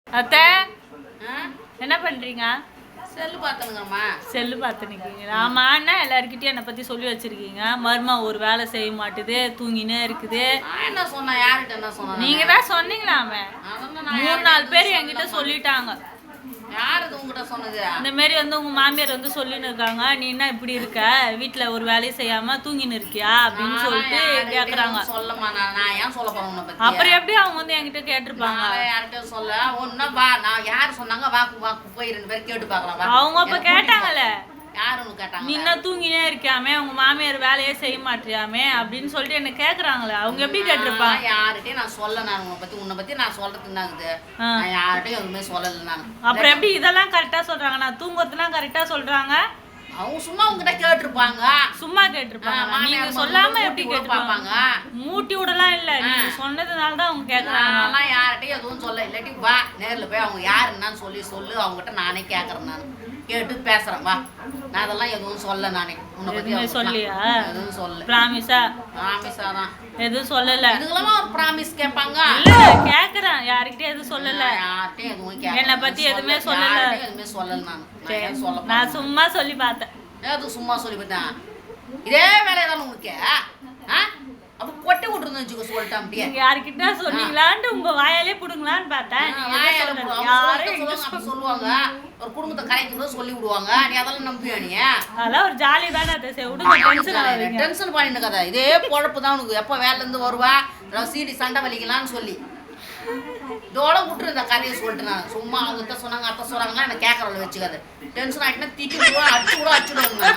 அத்தை என்ன பண்றீங்க? செல்லு பார்த்தனுங்கம்மா. செல்லு பார்த்து நிற்கிறீங்க. ஆமாண்ணா எல்லாருக்கிட்டையும் என்னை பற்றி சொல்லி வச்சிருக்கீங்க. மருமா ஒரு வேலை செய்ய மாட்டுது, தூங்கினே இருக்குது. நான் என்ன சொன்னேன்? யார்கிட்ட என்ன சொன்னேன்? நீங்கள் தான் சொன்னீங்களாமே. 3-4 பேர் என்கிட்ட சொல்லிட்டாங்க. யார் இது உங்ககிட்ட சொன்னது? இந்த மாரி உங்கள் மாமியார் சொல்லின்னு இருக்காங்க, நீ என்ன இப்படி இருக்க, வீட்டில் ஒரு வேலையும் செய்யாமல் தூங்கின்னு இருக்கியா அப்படின்னு சொல்லிட்டு கேட்குறாங்க. சொல்லமா நான் ஏன் சொல்ல போறேன் உன்னை பத்தி? அப்புறம் எப்படி அவங்க என்கிட்ட கேட்டிருப்பாங்க? யார்கிட்ட சொல்ல ஒன்னும் வா, நான் யார் சொன்னாங்க வாக்கு போய் 2 பேர் கேட்டு பார்க்கலாம். அவங்க அப்போ கேட்டாங்கல்ல, யாருன்னு கேட்டாங்க? நீ என்ன தூங்கினே இருக்கியாமே, உங்க மாமியார் வேலையே செய்ய மாட்டியாமே அப்படின்னு சொல்லிட்டு என்ன கேக்குறாங்களே, அவங்க எப்படி கேட்டிருப்பாங்க? யார்கிட்டயும் நான் சொல்ல, நான் உன்னை பத்தி நான் சொல்றது என்னங்குது, நான் யார்கிட்டயும் எதுவுமே சொல்லல. நான் அப்புறம் எப்படி இதெல்லாம் கரெக்டா சொல்றாங்க, நான் தூங்குறதுலாம் கரெக்டா சொல்றாங்க? அவங்க சும்மா உங்ககிட்ட கேட்டிருப்பாங்க. சும்மா கேட்டிருப்பாங்க, நீங்க சொல்லாம எப்படி கேட்டிருப்பாங்க? மூட்டி விடலாம் இல்ல, நீங்க சொன்னதுனால தான் அவங்க கேக்குறாங்க. நான் யார்கிட்டயும் எதுவும் சொல்ல, இல்லாட்டி வா நேர்ல போய் அவங்க யாருன்னு சொல்லு, அவங்ககிட்ட நானே கேக்குறேன். நான் கேட்டு பேசுறேன், வா. நான் அதெல்லாம் எதுவும் சொல்ல, நானே உன்னை பத்தி சொல்லியா? எதுவும் சொல்ல. பிராமிஸா? பிராமிஸா தான், எதுவும் சொல்லல. இதுக்கெல்லாம் ஒரு பிராமிஸ் கேட்பாங்க. இல்ல கேக்குறேன், யார்கிட்டயும் எதுவும் சொல்லல. யார்கிட்டயும் எதுவும் என்னை பத்தி எதுவுமே சொல்லல. எதுவுமே சொல்லல. நான் சொல்ல, நான் சும்மா சொல்லி பார்த்தேன். ஏது சும்மா சொல்லி பார்த்தேன்? இதே வேலையதான் உனக்கு. அப்ப கொட்டி விட்டுருந்து வச்சுக்க சொல்லிட்டேன். அப்படியே யாருக்கிட்ட சொன்னீங்களான்னு உங்க வாயாலே புடுங்களான்னு பார்த்தேன். சொல்லுவாங்க, ஒரு குடும்பத்தை கரைக்கு சொல்லி விடுவாங்க. நீ அதெல்லாம் நம்பியா? நீ அதெல்லாம் ஒரு ஜாலி தானே. டென்ஷன் பண்ணிட்டு கதை. இதே பொழப்பு தான் உனக்கு. எப்போ வேலைல இருந்து வருவா, சீடி சண்டை வலிக்கலான்னு சொல்லி இதோட விட்டுரு இந்த கதையை சொல்லிட்டு. நான் சும்மா அவங்க சொன்னாங்க, அத்தை சொல்றாங்க, எனக்கு கேட்கறவளை வச்சுக்காது. டென்ஷன் ஆகிட்டுனா திட்டி விடுவா, அடிச்சு கூட அடிச்சுடுவாங்க.